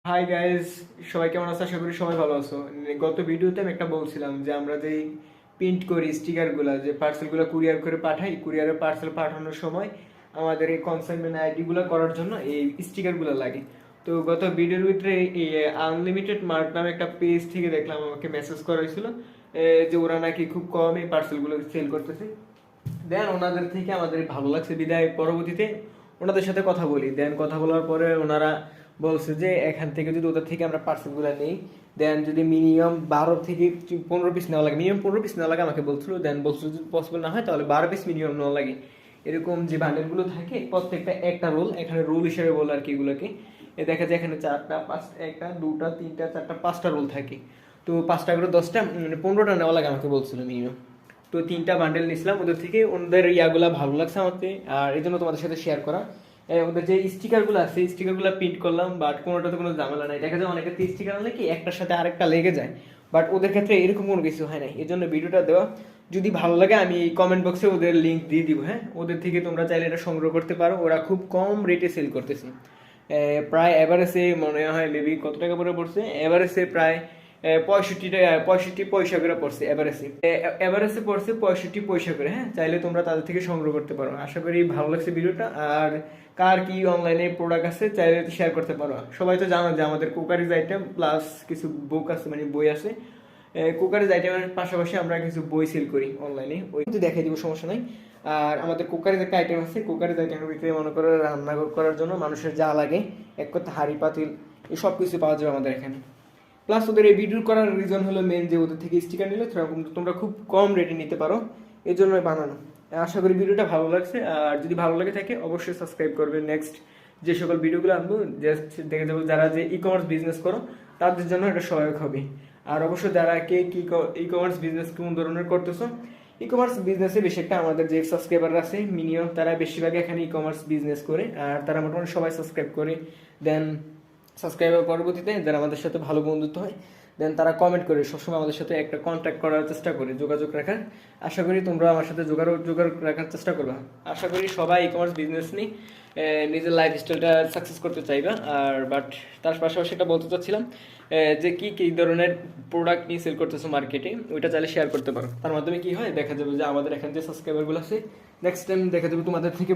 Hi guys, সবাই কেমন আছো? আশা করি সবাই ভালো আছো। গত ভিডিওতে আমি একটা বলছিলাম যে আমরা যে প্রিন্ট করি স্টিকারগুলো, যে পার্সেলগুলো কুরিয়ার করে পাঠাই, কুরিয়ারে পার্সেল পাঠানোর সময় আমাদের এই কনসাইনমেন্ট আইডিগুলো করার জন্য এই স্টিকারগুলো লাগে। তো গত ভিডিওর ভিতরে এই আনলিমিটেড মার্ট নামে একটা পেজ থেকে দেখলাম, আমাকে মেসেজ করা হয়েছিল যে ওরা নাকি খুব কম এই পার্সেলগুলো সেল করতেছে। দেন ওনাদের থেকে আমাদের ভালো লাগছে বিদায় পরবর্তীতে ওনাদের সাথে কথা বলি। দেন কথা বলার পরে ওনারা বলছে যে এখান থেকে যদি ওদের থেকে আমরা পার্সেলগুলো নেই, দেন যদি মিনিমাম 12 থেকে 15 পিস নেওয়া লাগে, মিনিমাম 15 পিস নেওয়া লাগে আমাকে বলছিল। দেন বলছিল যদি পসিবল না হয় তাহলে 12 পিস মিনিমাম নেওয়া লাগে। এরকম যে বান্ডেলগুলো থাকে প্রত্যেকটা একটা রোল, এখানে রোল হিসেবে বলে আর কি এগুলোকে। দেখা যায় এখানে 4টা 5টা, 1টা 2টা 3টা 4টা 5টা রোল থাকে। তো 5টা করে 10টা, মানে 15টা নেওয়া লাগে আমাকে বলছিল মিনিমাম। তো 3টা বান্ডেল নিয়েছিলাম ওদের থেকে, ওদের ইয়াগুলা ভালো লাগছে আমাকে, আর এই জন্য তোমাদের সাথে শেয়ার করা। ওদের যে স্টিকারগুলো আছে স্টিকারগুলো প্রিন্ট করলাম, বাট কোনোটাতে কোনো ঝামেলা নাই। দেখা যায় অনেকের স্টিকার আনলে কি একটার সাথে আরেকটা লেগে যায়, বাট ওদের ক্ষেত্রে এরকম কোনো কিছু হয় নাই। এই জন্য ভিডিওটা দেওয়া। যদি ভালো লাগে আমি কমেন্ট বক্সে ওদের লিঙ্ক দিয়ে দিব। হ্যাঁ, ওদের থেকে তোমরা চাইলে এটা সংগ্রহ করতে পারো, ওরা খুব কম রেটে সেল করতেছে। প্রায় এভারেজে মনে হয় মেবি কত টাকা করে পড়ছে, এভারেজে প্রায় 65 পয়সা করে পড়ছে এভারেজে। এভারেজে পড়ছে 65 পয়সা করে। হ্যাঁ, চাইলে তোমরা তাদের থেকে সংগ্রহ করতে পারো। আশা করি ভালো লাগছে ভিডিওটা। আর কার কি অনলাইনে প্রোডাক্ট আছে চাইলে শেয়ার করতে পারো। সবাই তো জানো যে আমাদের কুকারিজ আইটেম প্লাস কিছু বুক আছে, মানে বই আছে। কুকারিজ আইটেমের পাশাপাশি আমরা কিছু বই সেল করি অনলাইনে, ওই কিন্তু দেখাই দিব, সমস্যা নাই। আর আমাদের কুকারিজ একটা আইটেম আছে, কুকারিজ আইটেমের ভিতরে মনে করো রান্না করার জন্য মানুষের যা লাগে, এক কথা হাঁড়ি পাতিল এই সব কিছু পাওয়া যাবে আমাদের এখানে। প্লাস ওদের এই ভিডিও করার রিজন হলো মেন যে ওদের থেকে স্টিকার নিলে তোমরা খুব কম রেটে নিতে পারো, এই জন্যই বানানো। আশা করি ভিডিওটা ভালো লাগছে, আর যদি ভালো লাগে থাকে অবশ্যই সাবস্ক্রাইব করবে। নেক্সট যে সকল ভিডিওগুলো আনবো জাস্ট দেখে দেবো, যারা যে ই কমার্স বিজনেস করো তাদের জন্য এটা সহায়ক হবে। আর অবশ্যই যারা কে কি ই কমার্স বিজনেস কোন ধরনের করতেছো, ই কমার্স বিজনেসে বেশি একটা আমাদের যে সাবস্ক্রাইবার আছে মিনিমাম তারা বেশিরভাগ এখানে ই কমার্স বিজনেস করে, আর তারা মোটামুটি সবাই সাবস্ক্রাইব করে। দেন সাবস্ক্রাইবার পরবর্তীতে যারা আমাদের সাথে ভালো বন্ধুত্ব হয়, দেন তারা কমেন্ট করে সবসময় আমাদের সাথে একটা কন্ট্যাক্ট করার চেষ্টা করে, যোগাযোগ রাখার। আশা করি তোমরা আমার সাথে যোগাযোগ রাখার চেষ্টা করবা। আশা করি সবাই ই কমার্স বিজনেস নিয়ে নিজের লাইফ স্টাইলটা সাকসেস করতে চাইবা। আর বাট তার পাশাপাশি এটা বলতে চাচ্ছিলাম যে কি কি ধরনের প্রোডাক্ট নিয়ে সেল করতেছো মার্কেটে, ওইটা চাইলে শেয়ার করতে পারো। তার মাধ্যমে কি হয়, দেখা যাবে যে আমাদের এখানে যে সাবস্ক্রাইবারগুলো আছে নেক্সট টাইম দেখা যাবে তোমাদের থেকে